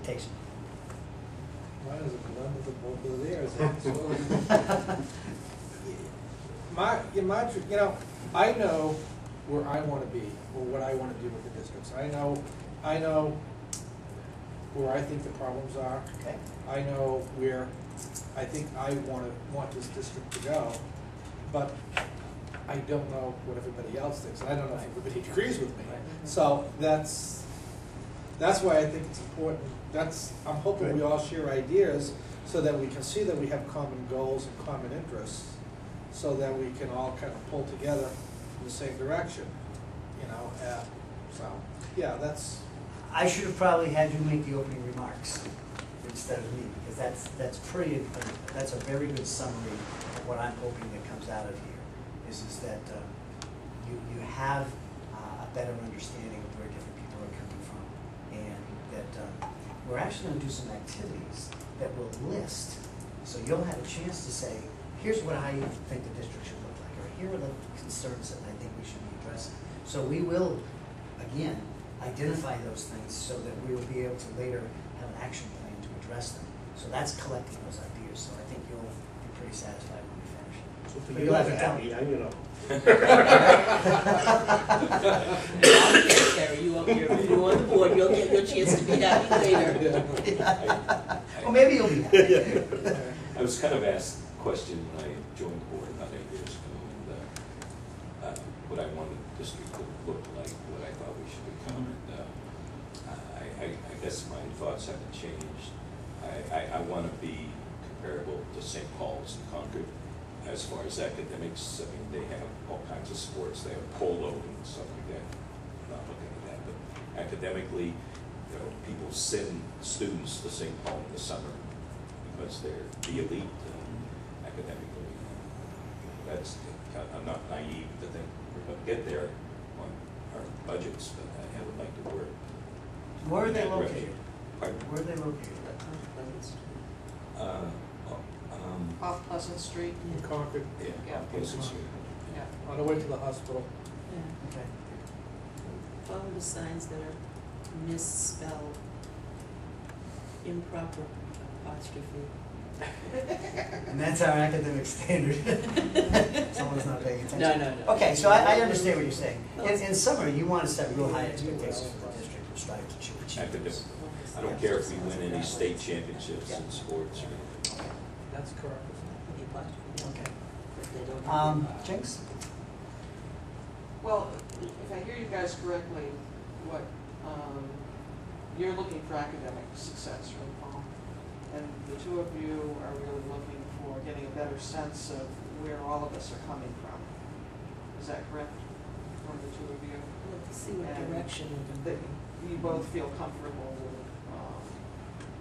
expectation. Mine is a blend of the both of theirs, absolutely. You know, I know where I want to be, or what I want to do with the districts. I know where I think the problems are. Okay. I know where I think I want this district to go, but I don't know what everybody else thinks, and I don't know if everybody agrees with me. Right. So that's why I think it's important. I'm hoping we all share ideas so that we can see that we have common goals and common interests, so that we can all kind of pull together in the same direction. You know, so yeah, that's. I should have probably had you make the opening remarks instead of me, because that's a very good summary of what I'm hoping that comes out of here. Is that you have a better understanding of where different people are coming from, and that we're actually going to do some activities that will list, so you'll have a chance to say, here's what I think the district should look like, or here are the concerns that I think we should be addressing. So we will, again, identify those things so that we will be able to later have an action plan to address them. So that's collecting those ideas, so I think you'll be pretty satisfied when we finish. So for you guys are happy, you know. Terry, you up here, if you're on the board, you'll get your chance to be happy later. Well, maybe you'll be happy. I was kind of asked a question when I joined the board about 8 years ago, and what I wanted the district to look like, what I thought we should become. And I guess my thoughts haven't changed. I want to be comparable to St. Paul's and Concord as far as academics. I mean, they have all kinds of sports. They have polo and stuff like that. I'm not looking at that, but academically, you know, people send students to St. Paul in the summer because they're the elite academically. I'm not naive to think we're going to get there on our budgets, but I would like to work. Where are they located? Pardon? Where are they located? Off Pleasant Street. In Concord, Yeah. Pleasant Street. Yeah. on the way to the hospital. Yeah. Okay. Follow the signs that are misspelled, improper apostrophe. And that's our academic standard. Someone's not paying attention. No. Okay, so I understand what you're saying. In summary, you want to set real high expectations for the district and strive to achieve Academic. those. I don't care if we win any state championships in sports. That's correct. The apostrophe. Okay. But they don't have Jinx? Well, if I hear you guys correctly, what you're looking for academic success, right, Paul? And the two of you are really looking for getting a better sense of where all of us are coming from. Is that correct? From the two of you? to see what And direction we can that go. you both feel comfortable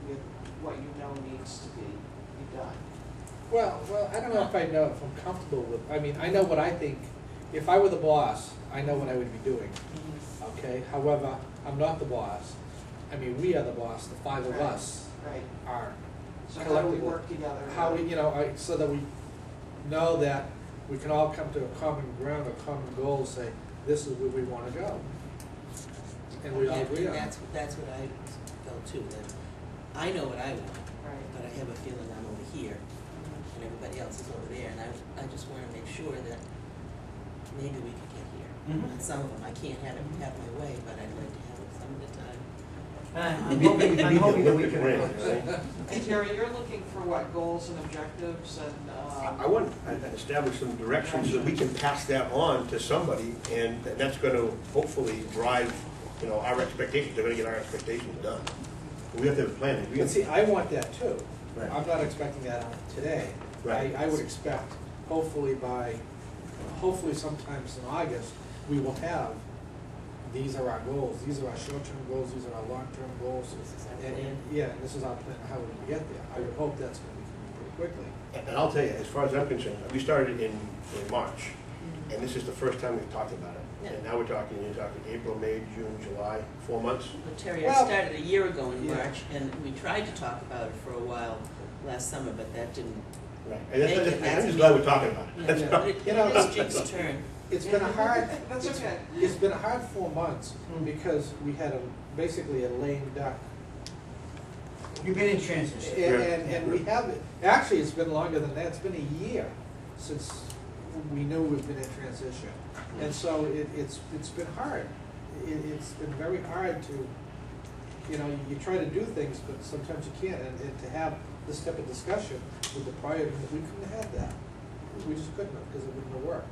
with what you know needs to be done. Well, I don't know if I know if I'm comfortable with. I mean, I know what I think. If I were the boss, I know what I would be doing. Okay. However, I'm not the boss. I mean, we are the boss. The five of us Right. are. So how do we work together? How we, so that we know that we can all come to a common ground, a common goal. Say, this is where we want to go, and we all agree on. That's what I felt too. That I know what I want, Right. but I have a feeling I'm over here, and everybody else is over there, and I just want to make sure that maybe we could get here. Mhm. On some of them, I can't have my way, but I'd like to have it some of the time. I'm hoping that we can. And Terry, you're looking for what, goals and objectives and? I want to establish some direction so that we can pass that on to somebody, and that's going to hopefully drive, our expectations. They're going to get our expectations done. We have to have a plan. And see, I want that too. Right. I'm not expecting that today. Right. I would expect, hopefully sometimes in August, we will have, these are our goals, these are our short-term goals, these are our long-term goals. This is our And plan. yeah, this is our plan, how we can get there. I would hope that's going to be coming pretty quickly. And I'll tell you, as far as I'm concerned, we started in March, and this is the first time we've talked about it. Yeah. And now you're talking April, May, June, July, 4 months. But Terry, Well, I started a year ago in yeah. March, and we tried to talk about it for a while last summer, but that didn't. Right. And Make it, I'm that's just me. glad we're talking about it. Yeah, That's but all. it is Jink's turn. It's been a hard. That's okay. It's been a hard 4 months because we had basically a lame duck You've been in transition. And we have, actually, it's been longer than that, it's been a year since we knew we've been in transition. And so it's been hard. It's been very hard to, you try to do things, but sometimes you can't. And to have this type of discussion with the prior, we couldn't have had that. We just couldn't have, because it wouldn't have worked.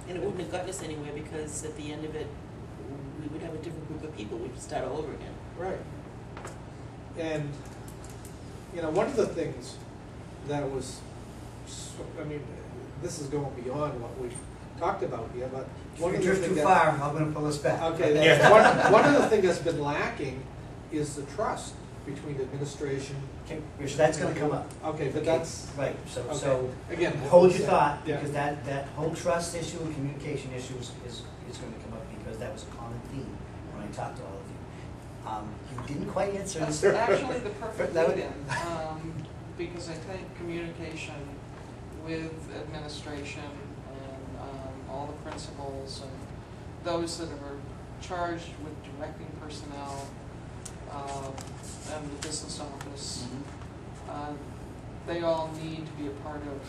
And it wouldn't have gotten us anywhere because at the end of it, we would have a different group of people. We'd start all over again. Right. And, one of the things that was, this is going beyond what we've talked about here, but If one we of the drift things too that. far, I'm gonna pull us back. Okay, Yeah. one of the things that's been lacking is the trust between administration. Okay, Rich, that's gonna come up. Okay, but that's, Right, so, okay. so, Again. hold your thought, Yeah. because that whole trust issue and communication issue is gonna come up, because that was a common theme when I talked to all of you. You didn't quite answer. That's actually the perfect That would- lead-in, because I think communication with administration and all the principals and those that are charged with directing personnel and the business office, they all need to be a part of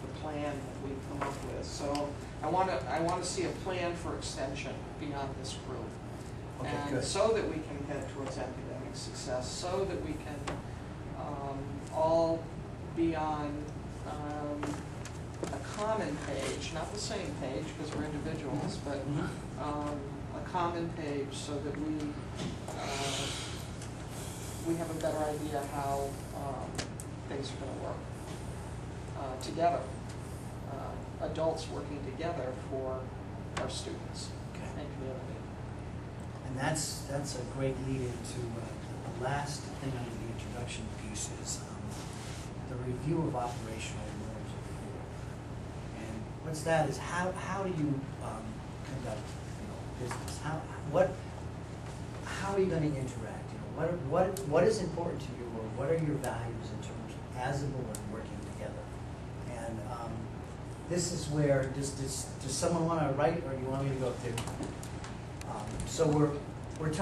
the plan that we've come up with. So I want to see a plan for extension beyond this group. Okay, And good. so that we can head towards academic success, so that we can all be on a common page, not the same page because we're individuals, but a common page so that we have a better idea how things are going to work together. Adults working together for our students Okay. and community. And that's a great lead into the last thing under the introduction piece is the review of operational norms of the board. And what's that is how do you conduct business? How are you going to interact? What is important to you, or what are your values in terms of as a board working together? And this is where does someone want to write, or do you want me to go up there? So we're talking.